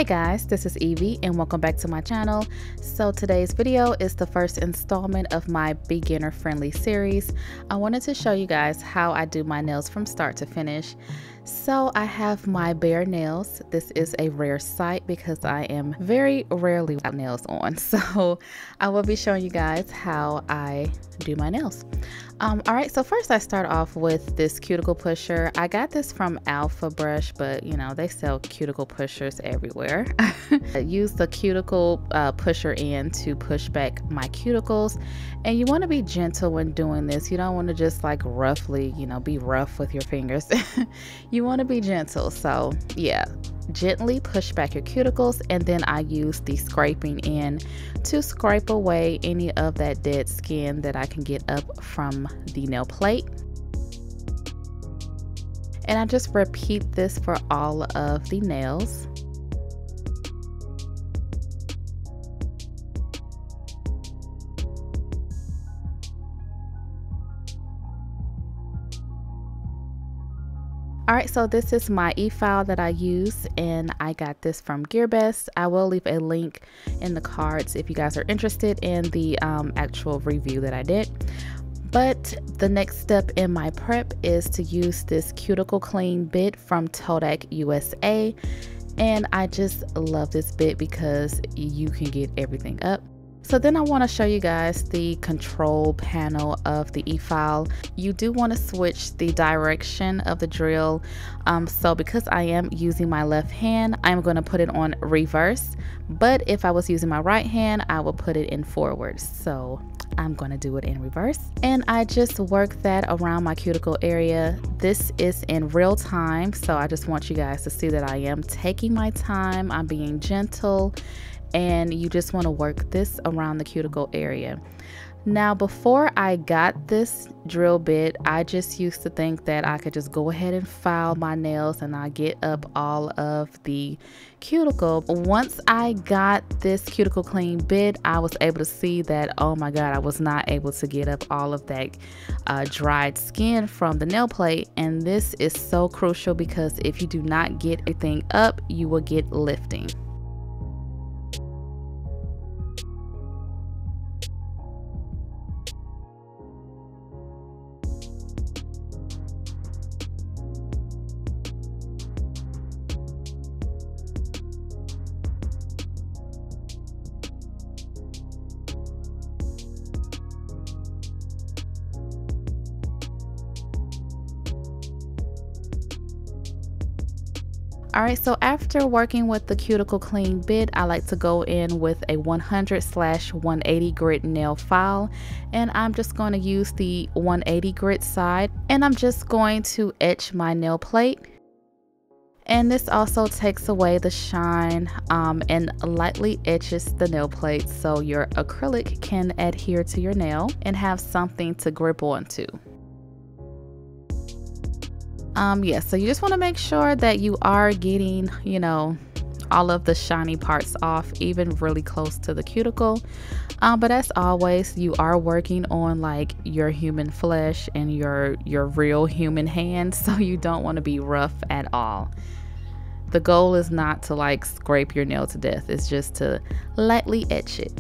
Hey guys, this is Evie and welcome back to my channel. So today's video is the first installment of my beginner friendly series. I wanted to show you guys how I do my nails from start to finish. So I have my bare nails. This is a rare sight because I am very rarely without nails on. So I will be showing you guys how I do my nails. Alright, so first I start off with this Cuticle Pusher. I got this from Alpha Brush, but you know, they sell Cuticle Pushers everywhere. I use the Cuticle Pusher end to push back my cuticles. And you want to be gentle when doing this. You don't want to just like roughly, you know, be rough with your fingers. You want to be gentle. So yeah, gently push back your cuticles, and then I use the scraping end to scrape away any of that dead skin that I can get up from the nail plate. And I just repeat this for all of the nails. Alright, so this is my e-file that I use, and I got this from GearBest. I will leave a link in the cards if you guys are interested in the actual review that I did. But the next step in my prep is to use this cuticle clean bit from Todak USA. And I just love this bit because you can get everything up. So then I want to show you guys the control panel of the e-file. You do want to switch the direction of the drill. So because I am using my left hand, I'm going to put it on reverse. But if I was using my right hand, I will put it in forward. So I'm going to do it in reverse. And I just work that around my cuticle area. This is in real time. So I just want you guys to see that I am taking my time. I'm being gentle. And you just want to work this around the cuticle area. Now, before I got this drill bit, I just used to think that I could just go ahead and file my nails and I get up all of the cuticle. Once I got this cuticle clean bit, I was able to see that, oh my God, I was not able to get up all of that dried skin from the nail plate. And this is so crucial because if you do not get everything up, you will get lifting. Alright, so after working with the cuticle clean bit, I like to go in with a 100/180 grit nail file, and I'm just going to use the 180 grit side, and I'm just going to etch my nail plate. And this also takes away the shine and lightly etches the nail plate so your acrylic can adhere to your nail and have something to grip onto. Yeah, so you just want to make sure that you are getting, you know, all of the shiny parts off, even really close to the cuticle. But as always, you are working on like your human flesh and your real human hands, so you don't want to be rough at all. The goal is not to like scrape your nail to death, it's just to lightly etch it.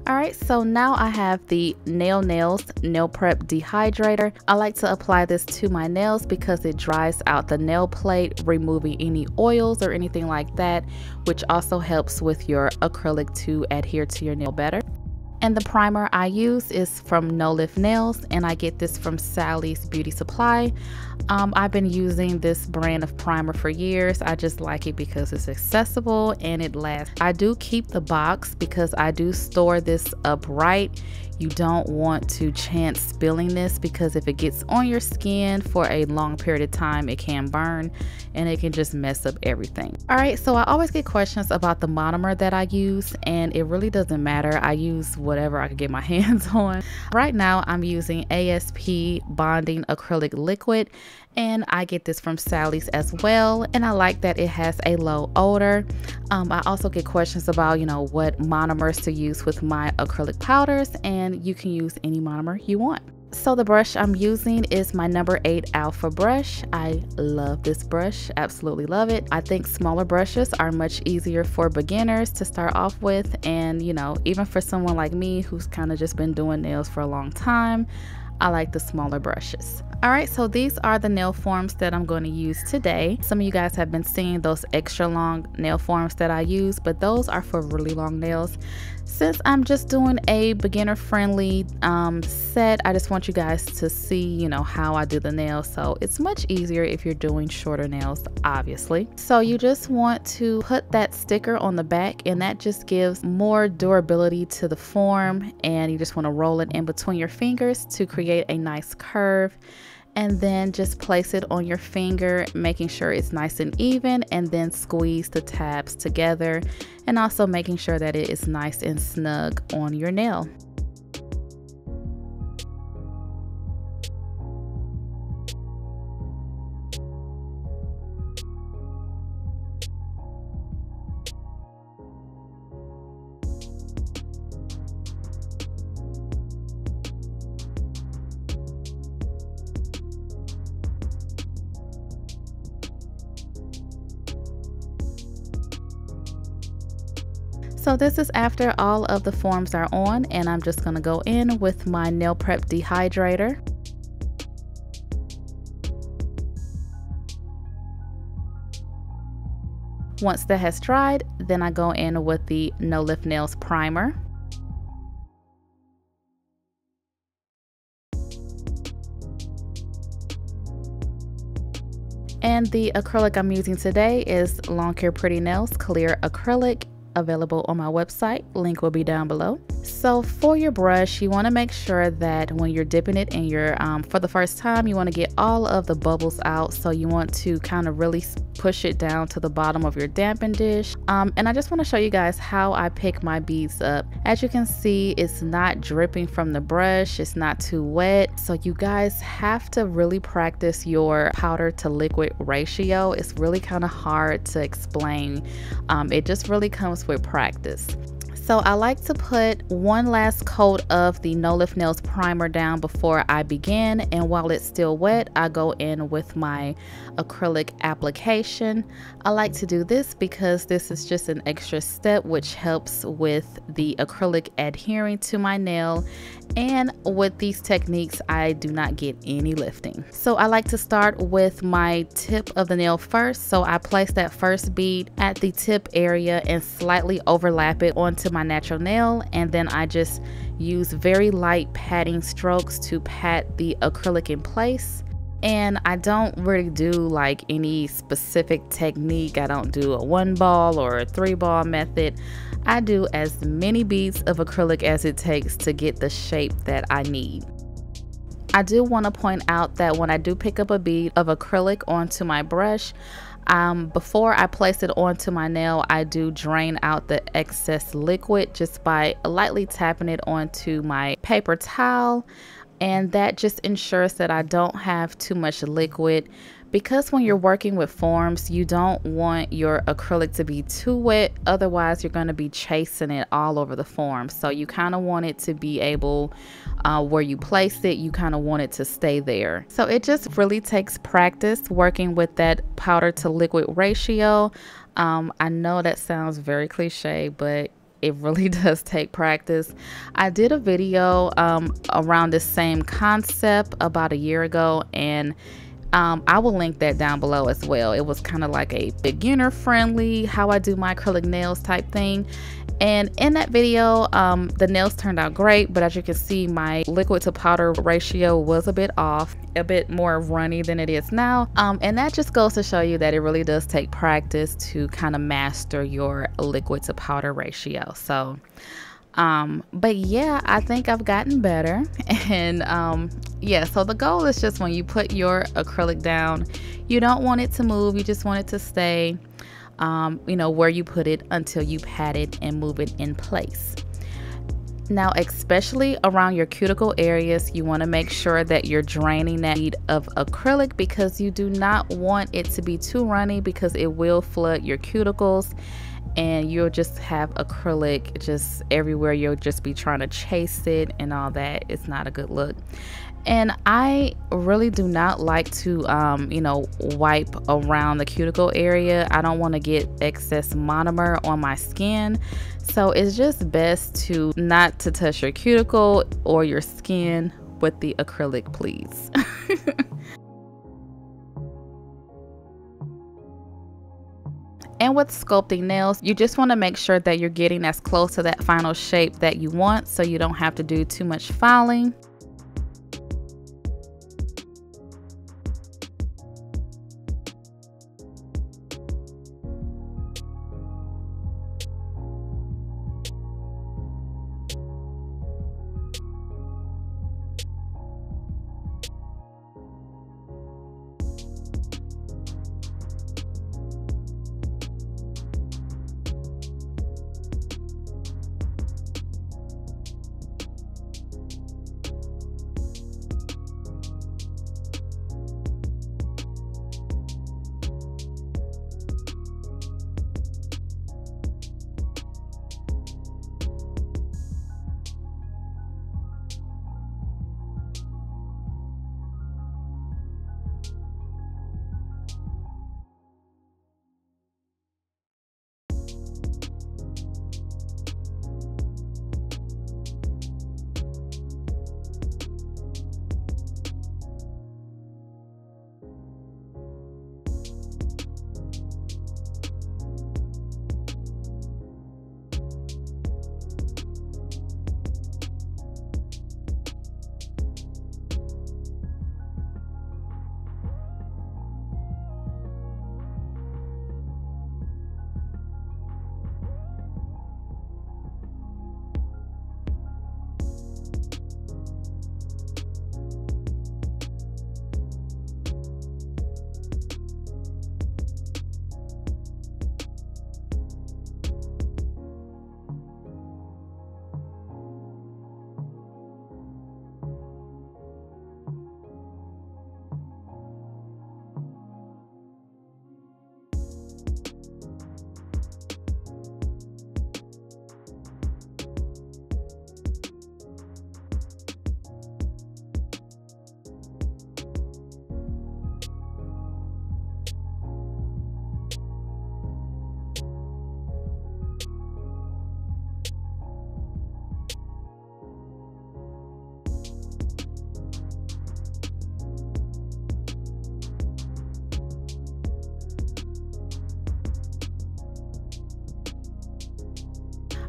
Alright, so now I have the Nails Nail Prep Dehydrator. I like to apply this to my nails because it dries out the nail plate, removing any oils or anything like that, which also helps with your acrylic to adhere to your nail better. And the primer I use is from No Lift Nails, and I get this from Sally's Beauty Supply. I've been using this brand of primer for years. I just like it because it's accessible and it lasts. I do keep the box because I do store this upright. You don't want to chance spilling this, because if it gets on your skin for a long period of time, it can burn and it can just mess up everything. All right, so I always get questions about the monomer that I use, and it really doesn't matter. I use whatever I can get my hands on. Right now I'm using ASP bonding acrylic liquid, and I get this from Sally's as well, and I like that it has a low odor. I also get questions about, you know, what monomers to use with my acrylic powders, and you can use any monomer you want. So the brush I'm using is my number 8 Alpha brush. I love this brush, absolutely love it. I think smaller brushes are much easier for beginners to start off with, and you know, even for someone like me who's kind of just been doing nails for a long time, I like the smaller brushes. All right, so these are the nail forms that I'm going to use today. Some of you guys have been seeing those extra long nail forms that I use, but those are for really long nails. Since I'm just doing a beginner friendly set, I just want you guys to see, you know, how I do the nails. So it's much easier if you're doing shorter nails, obviously. So you just want to put that sticker on the back, and that just gives more durability to the form, and you just want to roll it in between your fingers to create a nice curve. And then just place it on your finger, making sure it's nice and even, and then squeeze the tabs together, and also making sure that it is nice and snug on your nail. So this is after all of the forms are on, and I'm just going to go in with my nail prep dehydrator. Once that has dried, then I go in with the No Lift Nails primer. And the acrylic I'm using today is Lawn Care Pretty Nails Clear Acrylic, available on my website. Link will be down below. So for your brush, you want to make sure that when you're dipping it in your for the first time, you want to get all of the bubbles out. So you want to kind of really push it down to the bottom of your dampen dish. And I just want to show you guys how I pick my beads up. As you can see, it's not dripping from the brush, it's not too wet. So you guys have to really practice your powder to liquid ratio. It's really kind of hard to explain. It just really comes with practice. So I like to put one last coat of the No Lift Nails primer down before I begin, and while it's still wet, I go in with my acrylic application. I like to do this because this is just an extra step which helps with the acrylic adhering to my nail, and with these techniques I do not get any lifting. So I like to start with my tip of the nail first. So I place that first bead at the tip area and slightly overlap it onto my natural nail, and then I just use very light patting strokes to pat the acrylic in place. And I don't really do like any specific technique. I don't do a 1-ball or a 3-ball method. I do as many beads of acrylic as it takes to get the shape that I need. I do want to point out that when I do pick up a bead of acrylic onto my brush, before I place it onto my nail, I do drain out the excess liquid just by lightly tapping it onto my paper towel, and that just ensures that I don't have too much liquid, because when you're working with forms, you don't want your acrylic to be too wet, otherwise you're going to be chasing it all over the form. So you kind of want it to be able, where you place it, you kind of want it to stay there. So it just really takes practice working with that powder to liquid ratio. I know that sounds very cliche, but it really does take practice. I did a video around this same concept about a year ago, and I will link that down below as well. It was kind of like a beginner friendly how I do my acrylic nails type thing. And in that video, the nails turned out great, but as you can see, my liquid to powder ratio was a bit off, a bit more runny than it is now. And that just goes to show you that it really does take practice to kind of master your liquid to powder ratio. So But yeah, I think I've gotten better. And yeah, so the goal is just when you put your acrylic down, you don't want it to move, you just want it to stay where you put it until you pat it and move it in place. Now, especially around your cuticle areas, you want to make sure that you're draining that bead of acrylic, because you do not want it to be too runny, because it will flood your cuticles and you'll just have acrylic just everywhere. You'll just be trying to chase it and all that. It's not a good look. And I really do not like to, wipe around the cuticle area. I don't want to get excess monomer on my skin. So it's just best to not to touch your cuticle or your skin with the acrylic, please. And with sculpting nails, you just want to make sure that you're getting as close to that final shape that you want, so you don't have to do too much filing.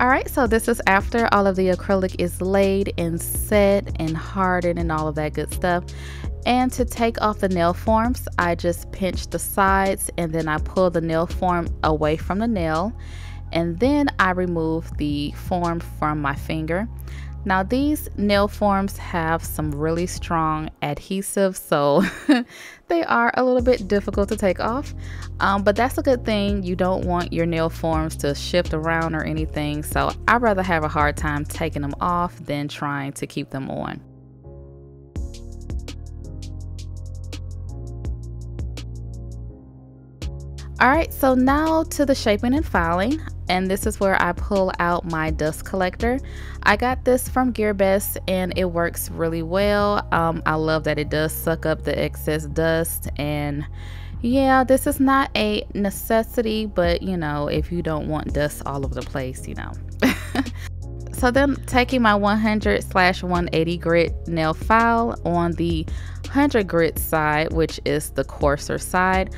All right, so this is after all of the acrylic is laid and set and hardened and all of that good stuff. And to take off the nail forms, I just pinch the sides and then I pull the nail form away from the nail. And then I remove the form from my finger. Now these nail forms have some really strong adhesive, so they are a little bit difficult to take off, but that's a good thing. You don't want your nail forms to shift around or anything, so I'd rather have a hard time taking them off than trying to keep them on. Alright, so now to the shaping and filing, and this is where I pull out my dust collector. I got this from GearBest and it works really well. I love that it does suck up the excess dust, and yeah, this is not a necessity, but you know, if you don't want dust all over the place, you know. So then taking my 100/180 grit nail file on the 100 grit side, which is the coarser side,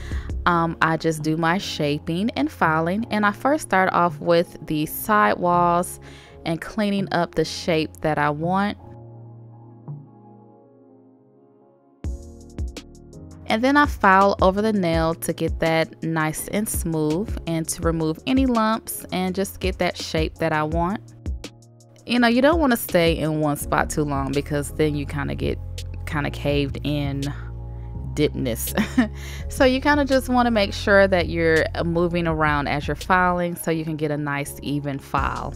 I just do my shaping and filing, and I first start off with the side walls and cleaning up the shape that I want. And then I file over the nail to get that nice and smooth and to remove any lumps and just get that shape that I want. You know, you don't want to stay in one spot too long because then you kind of get caved in dipness. So you kind of just want to make sure that you're moving around as you're filing so you can get a nice even file.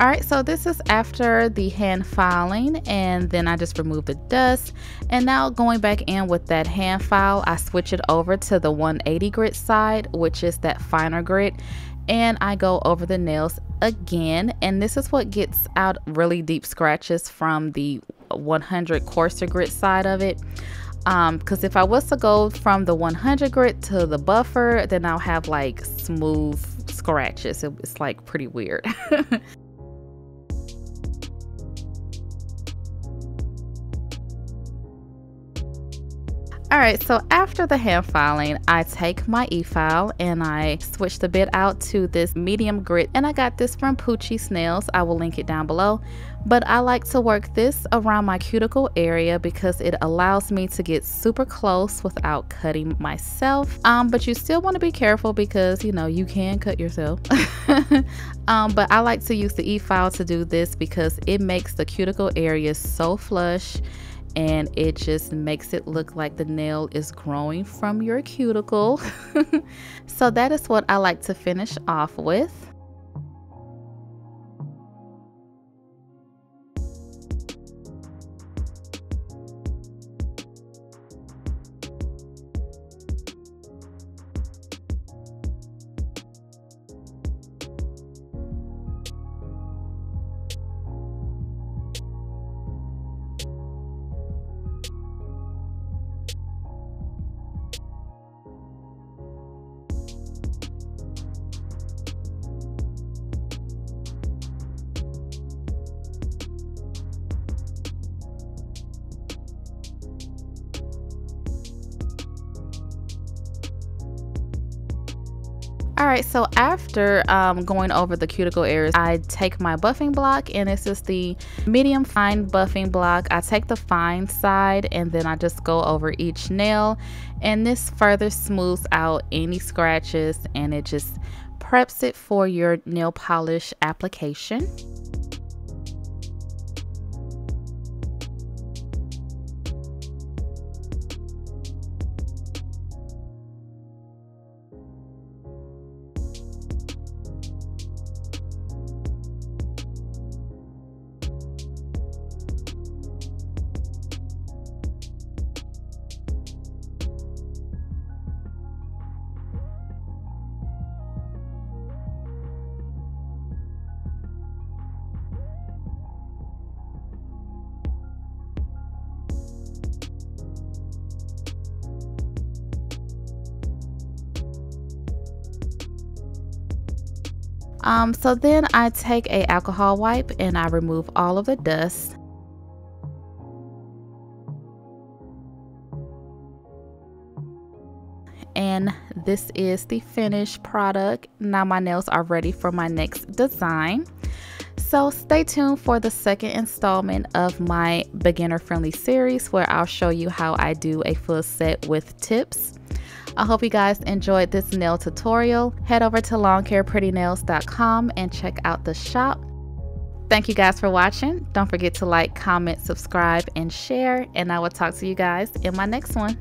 Alright, so this is after the hand filing, and then I just remove the dust. And now going back in with that hand file, I switch it over to the 180 grit side, which is that finer grit, and I go over the nails again. And this is what gets out really deep scratches from the 100 coarser grit side of it. Because if I was to go from the 100 grit to the buffer, then I'll have like smooth scratches. It's like pretty weird. Alright, so after the hand filing, I take my e-file and I switch the bit out to this medium grit, and I got this from Poochie's Nails. I will link it down below. But I like to work this around my cuticle area because it allows me to get super close without cutting myself. But you still want to be careful because, you know, you can cut yourself. But I like to use the e-file to do this because it makes the cuticle area so flush, and it just makes it look like the nail is growing from your cuticle. So that is what I like to finish off with. Alright, so after going over the cuticle areas, I take my buffing block, and this is the medium fine buffing block. I take the fine side and then I just go over each nail, and this further smooths out any scratches and it just preps it for your nail polish application. So then I take a alcohol wipe and I remove all of the dust. And this is the finished product. Now my nails are ready for my next design. So stay tuned for the second installment of my beginner friendly series where I'll show you how I do a full set with tips. I hope you guys enjoyed this nail tutorial. Head over to longhairprettynails.com and check out the shop. Thank you guys for watching. Don't forget to like, comment, subscribe, and share, and I will talk to you guys in my next one.